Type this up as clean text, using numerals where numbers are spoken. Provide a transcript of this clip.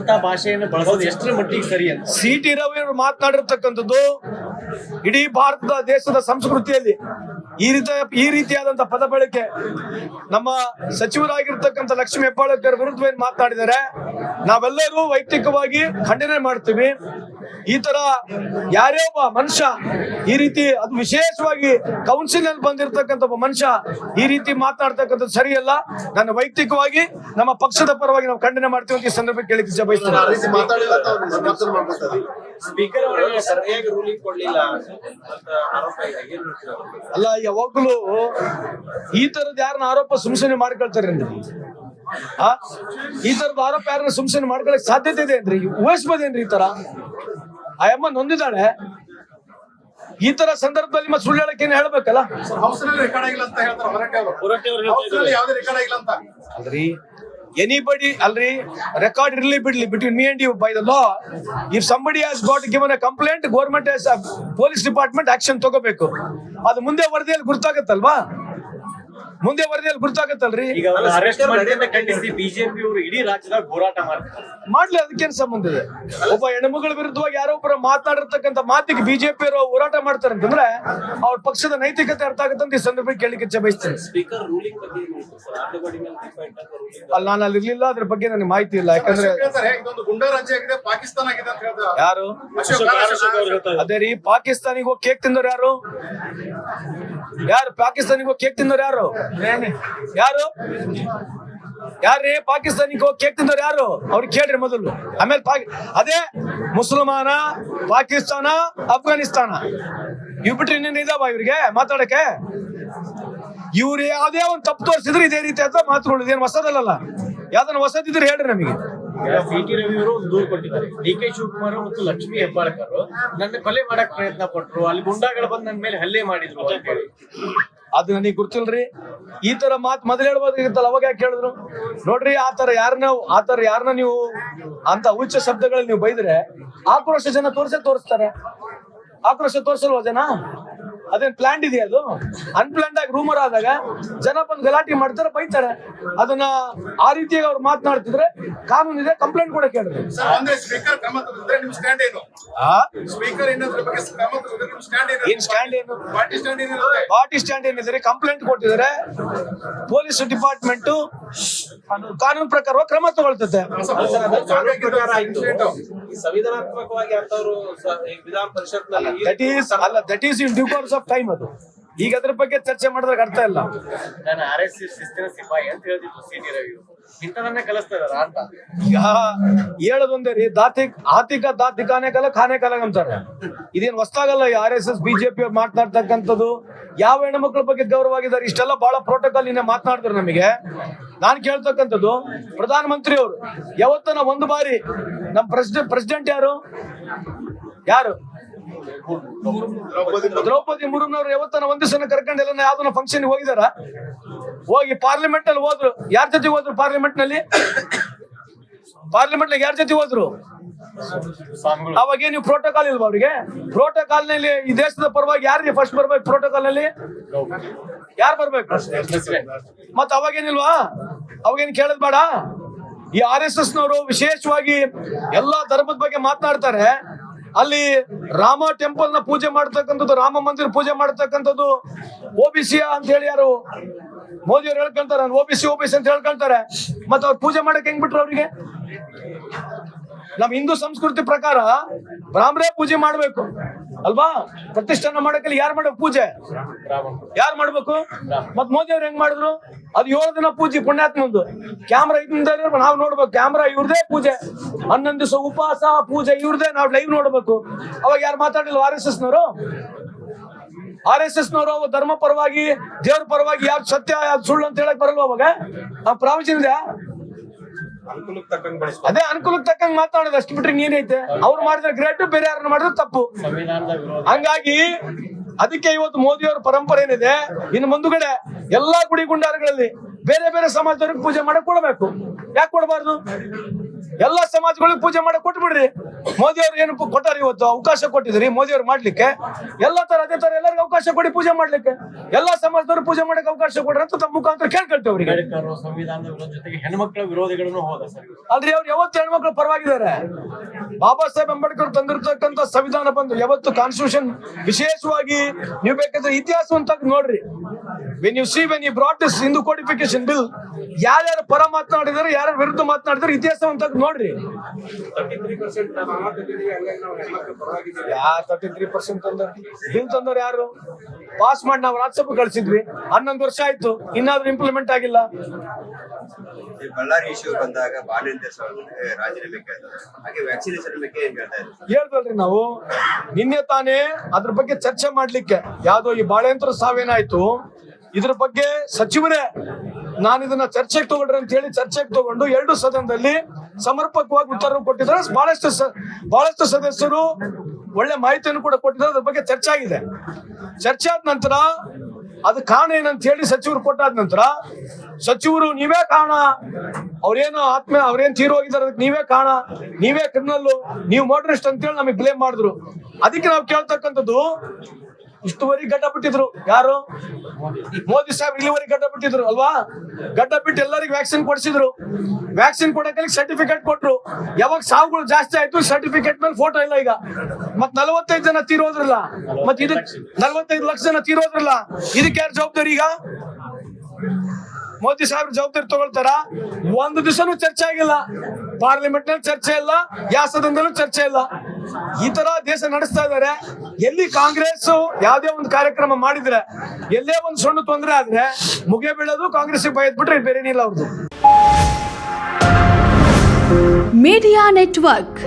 ಅಂತ ಭಾಷೆಯನ್ನು ಬಳಸೋದು ಎಷ್ಟರ ಮಟ್ಟಿಗೆ ಸರಿ ಅಂತ ಸಿ.ಟಿ. ರವಿ ಅವರು ಮಾತನಾಡಿರ್ತಕ್ಕಂಥದ್ದು ಇಡೀ ಭಾರತದ ದೇಶದ ಸಂಸ್ಕೃತಿಯಲ್ಲಿ ಈ ರೀತಿಯಾದಂತ ಪದ ಬಳಕೆ ನಮ್ಮ ಸಚಿವರಾಗಿರ್ತಕ್ಕಂಥ ಲಕ್ಷ್ಮೀ ಹೆಬ್ಬಾಳ್ಕರ್ ವಿರುದ್ಧ ಏನ್ ಮಾತನಾಡಿದ್ದಾರೆ ನಾವೆಲ್ಲರೂ ವೈಯಕ್ತಿಕವಾಗಿ ಖಂಡನೆ ಮಾಡ್ತೀವಿ. ಈ ತರ ಯಾರೇ ಒಬ್ಬ ಮನುಷ್ಯ ಈ ರೀತಿ, ಅದು ವಿಶೇಷವಾಗಿ ಕೌನ್ಸಿಲ್ ಅಲ್ಲಿ ಬಂದಿರತಕ್ಕಂಥ ಒಬ್ಬ ಮನುಷ್ಯ ಈ ರೀತಿ ಮಾತನಾಡ್ತಕ್ಕಂಥದ್ದು ಸರಿಯಲ್ಲ. ನನ್ನ ವೈಯಕ್ತಿಕವಾಗಿ ನಮ್ಮ ಪಕ್ಷದ ಪರವಾಗಿ ನಾವು ಖಂಡನೆ ಮಾಡ್ತೀವಿ ಅಂತ ಈ ಸಂದರ್ಭಕ್ಕೆ ಕೇಳಿಕ್ಕೆ ಇಚ್ಛೆ ಬಯಸ್ತೇನೆ. ಸ್ಪೀಕರ್ ಅವರಿಗೆ ಸರಿಯಾಗಿ ರೂಲಿಂಗ್ ಕೊಡ್ಲಿಲ್ಲ ಅಲ್ಲ, ಯಾವಾಗ್ಲೂ ಈ ತರದ ಯಾರನ್ನ ಆರೋಪ ಸುಮ್ಸುನೆ ಮಾಡ್ಕೊಳ್ತಾರೆ ಅಂದ್ರೆ ಈ ತರದ ಆರೋಪ ಯಾರನ್ನ ಸುಮ್ಸುನೆ ಮಾಡ್ಕೊಳಕ್ ಸಾಧ್ಯತೆ ಇದೆ ಅಂದ್ರೆ ಊಹಿಸ್ಬೋದೇನ್ರಿ? ಈ ತರ ಆ ಅಮ್ಮ ನೊಂದಿದ್ದಾಳೆ. ಈ ತರ ಸಂದರ್ಭದಲ್ಲಿ ಮತ್ತೆ ಸುಳ್ಳು ಹೇಳಕ್ ಏನ್ ಹೇಳ್ಬೇಕಲ್ಲ? ಅಲ್ರಿ, ಎನಿಬಡಿ ಅಲ್ರಿ, ರೆಕಾರ್ಡ್ ಇರ್ಲಿ ಬಿಡ್ಲಿ between me and you by the law. If somebody has got given a complaint, government police department action ತಗೋಬೇಕು. ಅದು ಮುಂದೆ ವರದಿಯಲ್ಲಿ ಗುರ್ತಾಗತ್ತಲ್ವಾ? ಮುಂದೆ ವರದಿಯಲ್ಲಿ ಗುರ್ತಾಗತ್ತಲ್ರಿ? ಈಗ ಖಂಡಿಸಿ ಬಿಜೆಪಿ ಅವರು ಇಡೀ ರಾಜ್ಯದಾಗ ಹೋರಾಟ ಮಾಡ್ಲಿ, ಅದಕ್ಕೇನ್ ಸಂಬಂಧ ಇದೆ? ಒಬ್ಬ ಹೆಣ್ಮಗಳ ವಿರುದ್ಧವಾಗಿ ಯಾರೋ ಒಬ್ಬರ ಮಾತಾಡಿರ್ತಕ್ಕಂಥ ಮಾತಿಗೆ ಬಿಜೆಪಿ ಅವರು ಹೋರಾಟ ಮಾಡ್ತಾರೆ ಅಂತಂದ್ರೆ ಅವ್ರ ಪಕ್ಷದ ನೈತಿಕತೆ ಅರ್ಥ ಆಗುತ್ತಂತ ಈ ಸಂದರ್ಭಕ್ಕೆ ಕೇಳಲಿಕ್ಕೆ ಇಚ್ಛೆ ಬಯಸ್ತೇನೆ. ಅಲ್ಲಿ ನಾನು ಅಲ್ಲಿ ಇರ್ಲಿಲ್ಲ, ಅದ್ರ ಬಗ್ಗೆ ನನಗೆ ಮಾಹಿತಿ ಇಲ್ಲ. ಯಾಕಂದ್ರೆ ಯಾರು ಅದೇ ರೀ, ಪಾಕಿಸ್ತಾನಿಗೆ ಹೋಗಿ ಕೇಕ್ ತಿಂದವ್ರು ಯಾರು? ಪಾಕಿಸ್ತಾನಿಗೆ ಹೋಗಿ ಕೇಕ್ ತಿಂದವ್ರು ಯಾರು? ಯಾರ್ರೀ ಪಾಕಿಸ್ತಾನಿಗೆ ಹೋಗಿ ಕೇಕ್ ತಿಂದವ್ರು ಯಾರು? ಅವ್ರಿಗೆ ಕೇಳ್ರಿ ಮೊದಲು. ಆಮೇಲೆ ಅದೇ ಮುಸಲ್ಮಾನ, ಪಾಕಿಸ್ತಾನ, ಅಫ್ಘಾನಿಸ್ತಾನ ಇವ್ ಬಿಟ್ರೆ ಇನ್ನೇನು ಇದಾವ ಇವ್ರಿಗೆ ಮಾತಾಡಕ್ಕೆ? ಇವ್ರು ಯಾವ್ದೇ ಒಂದು ತಪ್ಪು ತೋರಿಸಿದ್ರೆ ಇದೇ ರೀತಿ ಅಂತ ಮಾತುಗಳು, ಇದೇನು ಹೊಸದಲ್ಲ. ಯಾವ್ದನ್ನ ಹೊಸದಿದ್ರೆ ಹೇಳ್ರಿ ನಮಗೆ. ಸಿ.ಟಿ. ರವಿ ಅವರು ದೂರು ಕೊಟ್ಟಿದ್ದಾರೆ. ಡಿ.ಕೆ. ಶಿವಕುಮಾರ್ ಮತ್ತು ಲಕ್ಷ್ಮೀ ಹೆಬ್ಬಾಳ್ಕರ್ ನನ್ನ ಕೊಲೆ ಮಾಡಕ್ ಪ್ರಯತ್ನ ಪಟ್ರು, ಅಲ್ಲಿ ಗುಂಡಾಗಳು ಬಂದು ನನ್ನ ಮೇಲೆ ಹಲ್ಲೆ ಮಾಡಿದ್ರು ಅಂತ ಹೇಳಿ. ಅದು ನನಗೆ ಗೊತ್ತಿಲ್ರಿ. ಈ ತರ ಮಾತು ಮೊದಲು ಹೇಳ್ಬೋದಾಗಿತ್ತಲ್ಲ, ಅವಾಗ ಯಾಕೆ ಹೇಳಿದ್ರು? ನೋಡ್ರಿ, ಆ ತರ ಯಾರನ್ನ ನೀವು ಅಂತ ಉಚ್ಚ ಶಬ್ದಗಳಲ್ಲಿ ನೀವು ಬೈದ್ರೆ ಆಕ್ರೋಶ ಜನ ತೋರಿಸ್ತಾರೆ. ಆಕ್ರೋಶ ತೋರಿಸಲ್ವಾ ಜನ? ಅದೇನ್ ಪ್ಲಾಂಟ್ ಇದೆಯಾ? ಅದು ಅನ್ಪ್ಲಾಂಡ್ ಆಗಿ ರೂಮರ್ ಆದಾಗ ಜನ ಬಂದು ಗಲಾಟೆ ಮಾಡ್ತಾರೆ, ಬೈತಾರೆ. ಅದನ್ನ ಆ ರೀತಿಯಾಗಿ ಅವ್ರು ಮಾತನಾಡ್ತಿದ್ರೆ ಕಾನೂನು ಇದೆ, ಕಂಪ್ಲೇಂಟ್ ಕೂಡ ಕೇಳಿದ್ರೆ. ಏನ್ ಸ್ಟ್ಯಾಂಡ್ ಏನು? ಪಾರ್ಟಿ ಸ್ಟ್ಯಾಂಡ್ ಏನಿದ್ರೆ ಕಂಪ್ಲೇಂಟ್ ಕೊಟ್ಟಿದ್ದಾರೆ, ಪೊಲೀಸ್ ಡಿಪಾರ್ಟ್ಮೆಂಟ್ ಕಾನೂನು ಪ್ರಕಾರ ಕ್ರಮ ತಗೊಳ್ತದೆ. ಸಂವಿಧಾನಾತ್ಮಕವಾಗಿ ವಿಧಾನ ಪರಿಷತ್ that is in due course of time. ಅದು ಈಗ ಅದ್ರ ಬಗ್ಗೆ ಚರ್ಚೆ ಮಾಡಿದ್ರೆ ಅರ್ಥ ಇಲ್ಲ. ನಾನು RSS ಶಿಸ್ತಿನ ಸಿಪಾಯಿ ಅಂತ ಹೇಳ್ತಿತ್ತು ಸಿ.ಟಿ. ರವಿ. ಇಂಥದನ್ನೇ ಕಲಿಸ್ತಾ ಇದಾರ ಅಂತ. ಈಗ ಹೇಳೋದೊಂದೇ ರೀ, ದಾತಿಕಾನೆ ಕಲ ಖಾನೆ ಕಲ ಅಂತಾರೆ. ಇದೇನು ಹೊಸ್ತಾಗಲ್ಲ. RSS ಬಿಜೆಪಿ ಅವ್ರು ಮಾತನಾಡ್ತಕ್ಕಂಥದ್ದು ಯಾವ ಹೆಣ್ಮಕ್ಳ ಬಗ್ಗೆ ಗೌರವಾಗಿದ್ದಾರೆ, ಇಷ್ಟೆಲ್ಲ ಬಹಳ ಪ್ರೋಟೋಕಾಲ್ ಇನ್ನೇ ಮಾತನಾಡಿದ್ರು ನಮಗೆ. ನಾನು ಕೇಳ್ತಕ್ಕಂಥದ್ದು, ಪ್ರಧಾನ ಮಂತ್ರಿ ಅವರು ಯಾವತ್ತನ ಒಂದು ಬಾರಿ ನಮ್ಮ ಪ್ರೆಸಿಡೆಂಟ್ ಯಾರು ದ್ರೌಪದಿ ಮುರ್ಮುನವ್ರು ಯಾವತ್ತನ ಒಂದ್ ದಿವಸ ಕರ್ಕೊಂಡು ಎಲ್ಲ ಯಾವ್ದನ್ನ ಫಂಕ್ಷನ್ ಹೋಗಿದಾರ? ಹೋಗಿ ಪಾರ್ಲಿಮೆಂಟ್ ಅಲ್ಲಿ ಹೋದ್ರು. ಯಾರ ಜೊತೆ ಹೋದ್ರು? ಪಾರ್ಲಿಮೆಂಟ್ ನಲ್ಲಿ ಯಾರ ಜೊತೆ ಹೋದ್ರು? ಅವಾಗ ನೀವು ಪ್ರೋಟೋಕಾಲ್ ಇಲ್ವಾ ಅವ್ರಿಗೆ? ಪ್ರೋಟೋಕಾಲ್ ನಲ್ಲಿ ಈ ದೇಶದ ಪರವಾಗಿ ಯಾರಿಗೆ ಫಸ್ಟ್ ಬರ್ಬೇಕು? ಪ್ರೋಟೋಕಾಲ್ ನಲ್ಲಿ ಯಾರು ಬರ್ಬೇಕು? ಮತ್ ಅವಾಗೇನಿಲ್ವಾ? ಅವಾಗೇನು ಕೇಳದ್ ಬೇಡ? ಈ RSS ನವರು ವಿಶೇಷವಾಗಿ ಎಲ್ಲಾ ಧರ್ಮದ ಬಗ್ಗೆ ಮಾತನಾಡ್ತಾರೆ. ಅಲ್ಲಿ ರಾಮ ಟೆಂಪಲ್ ನ ಪೂಜೆ ಮಾಡ್ತಕ್ಕಂಥದ್ದು, ರಾಮ ಮಂದಿರ ಪೂಜೆ ಮಾಡ್ತಕ್ಕಂಥದ್ದು OBC ಅಂತ ಹೇಳಿ ಯಾರು ಮೋದಿ ಅವ್ರು ಹೇಳ್ಕೊಂತಾರೆ. OBC ಅಂತ ಹೇಳ್ಕೊಳ್ತಾರೆ. ಮತ್ತೆ ಅವ್ರು ಪೂಜೆ ಮಾಡಕ್ ಹೆಂಗ್ ಬಿಟ್ರು ಅವ್ರಿಗೆ? ನಮ್ ಹಿಂದೂ ಸಂಸ್ಕೃತಿ ಪ್ರಕಾರ ಬ್ರಾಹ್ಮಣರೇ ಪೂಜೆ ಮಾಡ್ಬೇಕು ಅಲ್ವಾ? ಪ್ರತಿಷ್ಠಾನ ಮಾಡಕ್ಕೆ ಯಾರು ಮಾಡ್ಬೇಕು ಪೂಜೆ? ಯಾರು ಮಾಡ್ಬೇಕು? ಮತ್ ಮೋದಿ ಅವ್ರು ಹೆಂಗ್ ಮಾಡಿದ್ರು? ಅದು 7 ದಿನ ಪೂಜೆ ಪುಣ್ಯಾತ್ಮಂದು. ಕ್ಯಾಮ್ರಾ ಇಂದ ನಾವ್ ನೋಡ್ಬೇಕು, ಕ್ಯಾಮ್ರಾ ಇವ್ರದೇ ಪೂಜೆ, 11 ದಿವಸ ಉಪವಾಸ ಪೂಜೆ ಇವ್ರದೇ, ನಾವ್ ಲೈವ್ ನೋಡ್ಬೇಕು. ಅವಾಗ ಯಾರು ಮಾತಾಡಿಲ್ವ? RSS ನವರು ಧರ್ಮ ಪರವಾಗಿ, ದೇವ್ರ ಪರವಾಗಿ ಯಾವ್ದು ಸತ್ಯ ಯಾವ್ದು ಸುಳ್ಳು ಅಂತ ಹೇಳಕ್ ಬರಲ್ವ? ಅವಾಗ ನಾವ್ ಪ್ರಾವಿಷನ್ ಇದೆ. ಅದೇ ಅನುಕೂಲಕ್ಕೆ ತಕ್ಕಂಗೆ ಮಾತಾಡೋದು, ಅಷ್ಟು ಬಿಟ್ರೆ ಏನೈತೆ? ಅವ್ರು ಮಾಡಿದ್ರೆ ಗ್ರೇಟ್, ಬೇರೆ ಯಾರನ್ನ ಮಾಡಿದ್ರೆ ತಪ್ಪು. ಹಂಗಾಗಿ ಅದಕ್ಕೆ ಇವತ್ತು ಮೋದಿ ಅವರ ಪರಂಪರೆ ಏನಿದೆ, ಇನ್ನು ಮುಂದುಗಡೆ ಎಲ್ಲಾ ಗುಡಿ ಗುಂಡಾರಗಳಲ್ಲಿ ಬೇರೆ ಬೇರೆ ಸಮಾಜದವ್ರಿಗೆ ಪೂಜೆ ಮಾಡಕ್ ಕೊಡಬೇಕು. ಯಾಕೆ ಕೊಡಬಾರ್ದು? ಎಲ್ಲಾ ಸಮಾಜಗಳಿಗೆ ಪೂಜೆ ಮಾಡಕ್ ಕೊಟ್ಬಿಡ್ರಿ. ಮೋದಿ ಅವ್ರು ಏನು ಕೊಟ್ಟಾರ ಇವತ್ತು ಅವಕಾಶ ಕೊಟ್ಟಿದ್ರಿ ಮೋದಿ ಅವ್ರು ಮಾಡ್ಲಿಕ್ಕೆ. ಎಲ್ಲ ತರ ಅದೇ ತರ ಎಲ್ಲರಿಗೂ ಅವಕಾಶ ಕೊಡಿ ಪೂಜೆ ಮಾಡ್ಲಿಕ್ಕೆ. ಎಲ್ಲಾ ಸಮಾಜದವ್ರು ಪೂಜೆ ಮಾಡಕ್ ಅವಕಾಶ ಕೊಡ್ರಿ ಅಂತ ತಮ್ಮ ಮುಖಾಂತರ ಕೇಳ್ಕೊಳ್ತೇವೆ ಅವರಿಗೆ. ಅಂಬೇಡ್ಕರ್ ಸಂವಿಧಾನದ ವಿರೋಧ ಜೊತೆಗೆ ಹೆಣ್ಮಕ್ಳ ವಿರೋಧಿಗಳನ್ನು ಹೋದ ಸರ್. ಆದ್ರೆ ಅವ್ರು ಯಾವತ್ತು ಹೆಣ್ಮಕ್ಳು ಪರವಾಗಿದ್ದಾರೆ. ಬಾಬಾ ಸಾಹೇಬ್ ಅಂಬೇಡ್ಕರ್ ತಂದಿರ್ತಕ್ಕಂಥ ಸಂವಿಧಾನ ಬಂದು ಯಾವತ್ತು ಕಾನ್ಸ್ಟಿಟ್ಯೂಷನ್ ವಿಶೇಷವಾಗಿ ನೀವು ಬೇಕಾದ್ರೆ ಇತಿಹಾಸ ಅಂತ ನೋಡ್ರಿ. When you brought this Hindu codification bill, ಯಾರ್ಯಾರು ಪರ ಮಾತನಾಡಿದಾರೆ ಯಾರ ವಿರುದ್ಧ ಮಾತನಾಡಿದಾರೆ ಇತಿಹಾಸ ಅಂತ ನೋಡ್ರಿ. 33% ಬಿಲ್ ತಂದವ್ರು ಯಾರು? ಪಾಸ್ ಮಾಡಿ ನಾವು ರಾಜ್ಯಸಭೆ ಕಳಿಸಿದ್ವಿ, 11 ವರ್ಷ ಆಯ್ತು, ಇನ್ನಾದ್ರೂ ಇಂಪ್ಲಿಮೆಂಟ್ ಆಗಿಲ್ಲ. ಬಳ್ಳಾರಿ ಇಶ್ಯೂ ಬಂದಾಗ ಬಾಲಿಂದ ರಾಜೀನಾಮೆ ಕೇಳ್ತಾರೆ, ಹಾಗೆ ವ್ಯಾಕ್ಸಿನೇಷನ್ ಬಗ್ಗೆ ಏನ್ ಹೇಳ್ತಾ ಇದ್ದಾರೆ? ಹೇಳ್ದಲ್ರಿ ನಾವು ನಿನ್ನೆ ತಾನೇ ಅದ್ರ ಬಗ್ಗೆ ಚರ್ಚೆ ಮಾಡ್ಲಿಕ್ಕೆ, ಯಾವ್ದೋ ಈ ಬಾಳೆಂತರ ಸಾವೇನಾಯ್ತು ಇದ್ರ ಬಗ್ಗೆ ಸಚಿವರೇ ನಾನು ಇದನ್ನ ಚರ್ಚೆಗೆ ತಗೊಳ್ರಿ ಅಂತ ಹೇಳಿ ಚರ್ಚೆಗೆ ತಗೊಂಡು 2 ಸದನದಲ್ಲಿ ಸಮರ್ಪಕವಾಗಿ ಉತ್ತರ ಕೊಟ್ಟಿದ್ದಾರೆ. ಬಹಳಷ್ಟು ಸದಸ್ಯರು ಒಳ್ಳೆ ಮಾಹಿತಿಯನ್ನು ಕೂಡ ಕೊಟ್ಟಿದ್ದಾರೆ. ಅದ್ರ ಬಗ್ಗೆ ಚರ್ಚೆ ಆಗಿದೆ. ಚರ್ಚೆ ಆದ ನಂತರ ಅದು ಕಾರಣ ಏನಂತ ಹೇಳಿ ಸಚಿವರು ಕೊಟ್ಟಾದ ನಂತರ ಸಚಿವರು ನೀವೇ ಕಾರಣ, ಅವ್ರೇನ್ ತೀರೋಗಿದ್ದಾರೆ ಅದಕ್ಕೆ ನೀವೇ ಕಾರಣ, ನೀವೇ ಕ್ರಿಮಿನಲ್, ನೀವು ಮೋಟರಿಸ್ಟ್ ಅಂತ ಹೇಳಿ ನಮಗೆ ಬ್ಲೇಮ್ ಮಾಡಿದ್ರು. ಅದಕ್ಕೆ ನಾವು ಕೇಳ್ತಕ್ಕಂಥದ್ದು, ಇಷ್ಟುವರೆಗೆ ಗಡ್ಡ ಬಿಟ್ಟಿದ್ರು ಯಾರು? ಮೋದಿ ಸಾಹೇಬ್ ಇಲ್ಲಿವರೆಗೆ ಗಡ್ಡ ಬಿಟ್ಟಿದ್ರು ಅಲ್ವಾ? ಗಡ್ಡ ಬಿಟ್ಟು ಎಲ್ಲರಿಗೂ ವ್ಯಾಕ್ಸಿನ್ ಕೊಡಿಸಿದ್ರು. ವ್ಯಾಕ್ಸಿನ್ ಕೊಡಕ್ಕೆ ಸರ್ಟಿಫಿಕೇಟ್ ಕೊಟ್ರು. ಯಾವಾಗ ಸಾವುಗಳು ಜಾಸ್ತಿ ಆಯ್ತು ಸರ್ಟಿಫಿಕೇಟ್ ಮೇಲೆ ಫೋಟೋ ಇಲ್ಲ. ಈಗ ಮತ್ 45 ಜನ ತೀರೋದ್ರಲ್ಲ, ಮತ್ ಇದಕ್ 45 ಲಕ್ಷ ಜನ ತೀರೋದ್ರಲ್ಲ, ಇದಕ್ಕೆ ಯಾರು ಜವಾಬ್ದಾರಿ? ಈಗ ಮೋದಿ ಸಾಹೇಬ್ರ ಜವಾಬ್ದಾರಿ ತಗೊಳ್ತಾರ? ಒಂದು ದಿವಸನೂ ಚರ್ಚೆ ಆಗಿಲ್ಲ, ಪಾರ್ಲಿಮೆಂಟ್ ನಲ್ಲಿ ಚರ್ಚೆ ಇಲ್ಲ, ಯಾವ ಸದನದಲ್ಲೂ ಚರ್ಚೆ ಇಲ್ಲ. ಈ ತರ ದೇಶ ನಡೆಸ್ತಾ ಇದಾರೆ. ಎಲ್ಲಿ ಕಾಂಗ್ರೆಸ್ ಯಾವ್ದೇ ಒಂದು ಕಾರ್ಯಕ್ರಮ ಮಾಡಿದ್ರೆ, ಎಲ್ಲೇ ಒಂದು ಸಣ್ಣ ತೊಂದರೆ ಆದ್ರೆ ಮುಗಿಯ ಬೀಳೋದು ಕಾಂಗ್ರೆಸ್ ಬಯದ್ ಬಿಟ್ರೆ ಬೇರೆ ಏನಿಲ್ಲ ಅವ್ರದ್ದು. Media network